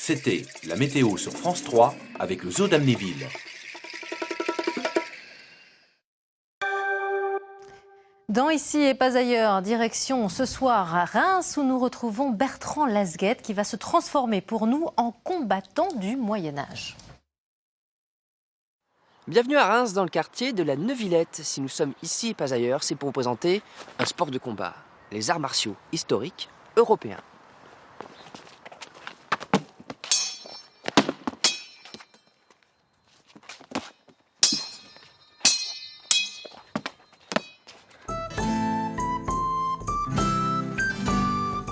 C'était la météo sur France 3 avec le zoo d'Amnéville. Dans Ici et pas ailleurs, direction ce soir à Reims où nous retrouvons Bertrand Lasguette qui va se transformer pour nous en combattant du Moyen-Âge. Bienvenue à Reims dans le quartier de la Neuvillette. Si nous sommes ici et pas ailleurs, c'est pour vous présenter un sport de combat, les arts martiaux historiques européens.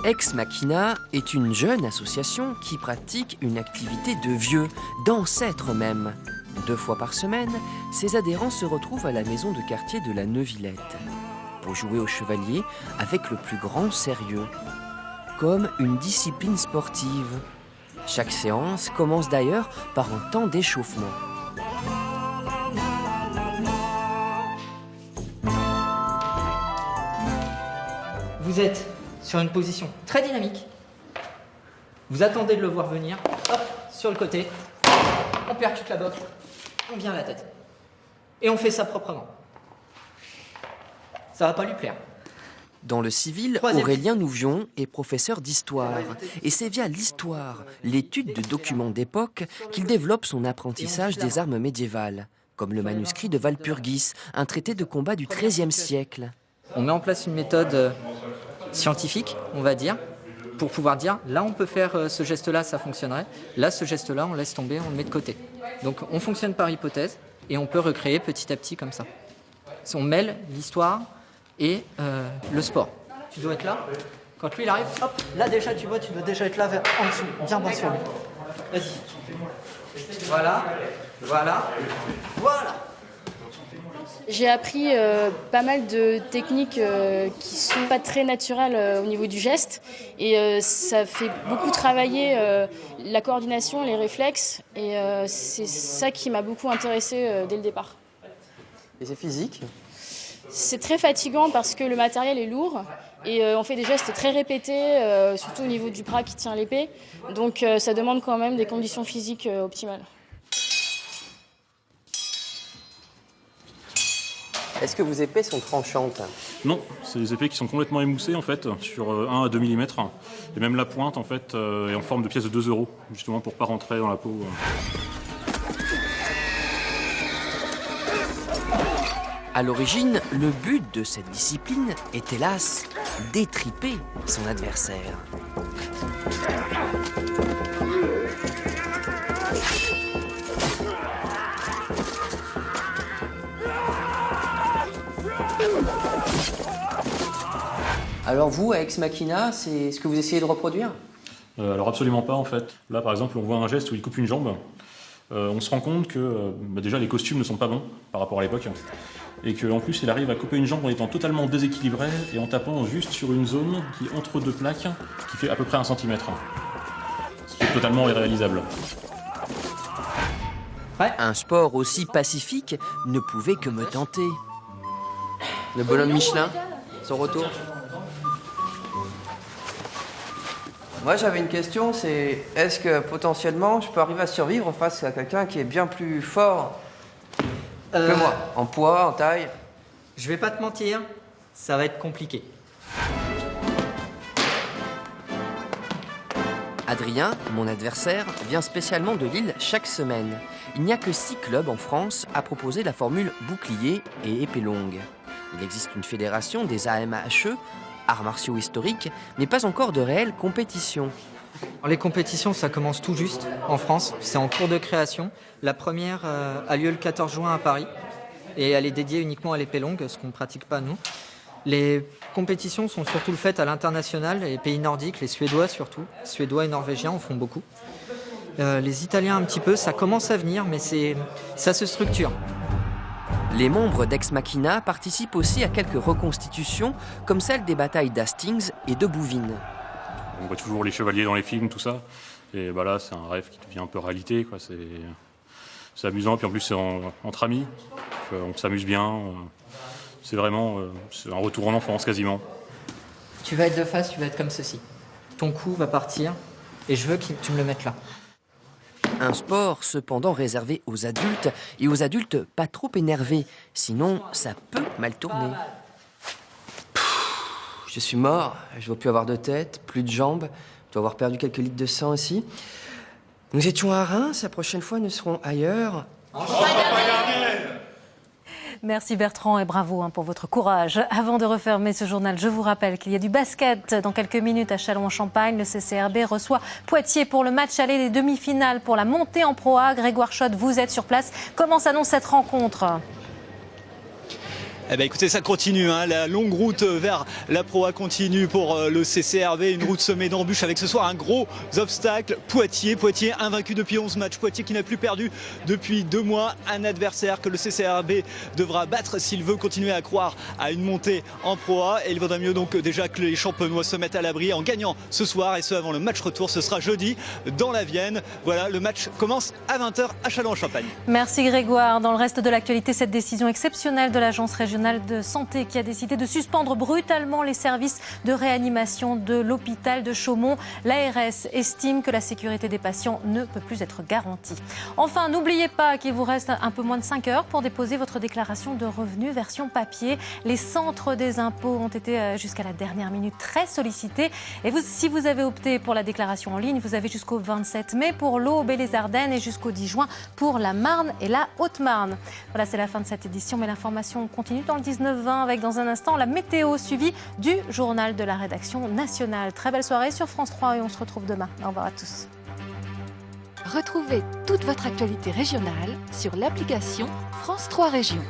Ex Machina est une jeune association qui pratique une activité de vieux, d'ancêtres même. 2 fois par semaine, ses adhérents se retrouvent à la maison de quartier de la Neuvillette pour jouer au chevalier avec le plus grand sérieux, comme une discipline sportive. Chaque séance commence d'ailleurs par un temps d'échauffement. Vous êtes sur une position très dynamique. Vous attendez de le voir venir. Hop, sur le côté. On percute la botte. On vient à la tête. Et on fait ça proprement. Ça va pas lui plaire. Dans le civil, Aurélien Nouvion est professeur d'histoire. Et c'est via l'histoire, l'étude de documents d'époque, qu'il développe son apprentissage des armes médiévales, comme le manuscrit de Walpurgis, un traité de combat du XIIIe siècle. On met en place une méthode scientifique, on va dire, pour pouvoir dire, là on peut faire ce geste-là, ça fonctionnerait. Là, ce geste-là, on laisse tomber, on le met de côté. Donc on fonctionne par hypothèse et on peut recréer petit à petit comme ça. On mêle l'histoire et le sport. Tu dois être là. Quand lui il arrive, hop, là déjà tu vois, tu dois déjà être là en dessous, bien bas sur lui. Vas-y. Voilà, voilà, voilà. J'ai appris pas mal de techniques qui sont pas très naturelles au niveau du geste et ça fait beaucoup travailler la coordination, les réflexes et c'est ça qui m'a beaucoup intéressée dès le départ. Et c'est physique ? C'est très fatigant parce que le matériel est lourd et on fait des gestes très répétés, surtout au niveau du bras qui tient l'épée, donc ça demande quand même des conditions physiques optimales. Est-ce que vos épées sont tranchantes ? Non, c'est des épées qui sont complètement émoussées en fait, sur 1 à 2 mm. Et même la pointe en fait est en forme de pièce de 2 €, justement pour pas rentrer dans la peau. À l'origine, le but de cette discipline est hélas d'étriper son adversaire. Alors vous, à Ex Machina, c'est ce que vous essayez de reproduire ? Alors absolument pas en fait. Là par exemple, on voit un geste où il coupe une jambe. On se rend compte que déjà les costumes ne sont pas bons par rapport à l'époque. Et qu'en plus il arrive à couper une jambe en étant totalement déséquilibré et en tapant juste sur une zone qui est entre 2 plaques, qui fait à peu près 1 cm. Ce qui est totalement irréalisable. Ouais. Un sport aussi pacifique ne pouvait que me tenter. Le bonhomme Michelin, son retour. Moi j'avais une question, c'est est-ce que potentiellement je peux arriver à survivre face à quelqu'un qui est bien plus fort que moi, en poids, en taille? Je vais pas te mentir, ça va être compliqué. Adrien, mon adversaire, vient spécialement de Lille chaque semaine. Il n'y a que 6 clubs en France à proposer la formule bouclier et épée longue. Il existe une fédération des AMHE, arts martiaux historiques, mais pas encore de réelle compétition. Les compétitions, ça commence tout juste en France, c'est en cours de création. La première a lieu le 14 juin à Paris et elle est dédiée uniquement à l'épée longue, ce qu'on ne pratique pas nous. Les compétitions sont surtout faites à l'international, les pays nordiques, les Suédois surtout, Suédois et Norvégiens en font beaucoup. Les Italiens un petit peu, ça commence à venir, mais ça se structure. Les membres d'Ex Machina participent aussi à quelques reconstitutions, comme celle des batailles d'Hastings et de Bouvines. On voit toujours les chevaliers dans les films, tout ça. Et bah là, c'est un rêve qui devient un peu réalité, quoi. C'est amusant, puis en plus, c'est entre amis. On s'amuse bien. C'est vraiment c'est un retour en enfance, quasiment. Tu vas être de face, tu vas être comme ceci. Ton coup va partir et je veux que tu me le mettes là. Un sport cependant réservé aux adultes, et aux adultes pas trop énervés, sinon ça peut mal tourner. Je suis mort, je ne dois plus avoir de tête, plus de jambes, je dois avoir perdu quelques litres de sang aussi. Nous étions à Reims, la prochaine fois nous serons ailleurs. Merci Bertrand et bravo pour votre courage. Avant de refermer ce journal, je vous rappelle qu'il y a du basket dans quelques minutes à Châlons-en-Champagne. Le CCRB reçoit Poitiers pour le match aller des demi-finales pour la montée en Pro A. Grégoire Schott, vous êtes sur place. Comment s'annonce cette rencontre ? Eh bien, écoutez, ça continue, hein. La longue route vers la Pro A continue pour le CCRB, une route semée d'embûches avec ce soir un gros obstacle. Poitiers invaincu depuis 11 matchs, Poitiers qui n'a plus perdu depuis 2 mois, un adversaire que le CCRB devra battre s'il veut continuer à croire à une montée en Pro A. Et il vaudrait mieux donc déjà que les champenois se mettent à l'abri en gagnant ce soir, et ce avant le match retour, ce sera jeudi dans la Vienne. Voilà, le match commence à 20h à Châlons-en-Champagne. Merci Grégoire. Dans le reste de l'actualité, cette décision exceptionnelle de l'Agence régionale de santé qui a décidé de suspendre brutalement les services de réanimation de l'hôpital de Chaumont. L'ARS estime que la sécurité des patients ne peut plus être garantie. Enfin, n'oubliez pas qu'il vous reste un peu moins de 5 heures pour déposer votre déclaration de revenus version papier. Les centres des impôts ont été jusqu'à la dernière minute très sollicités. Et si vous avez opté pour la déclaration en ligne, vous avez jusqu'au 27 mai pour l'Aube et les Ardennes et jusqu'au 10 juin pour la Marne et la Haute-Marne. Voilà, c'est la fin de cette édition, mais l'information continue dans le 19-20 avec dans un instant la météo suivie du journal de la rédaction nationale. Très belle soirée sur France 3 et on se retrouve demain. Au revoir à tous. Retrouvez toute votre actualité régionale sur l'application France 3 Régions.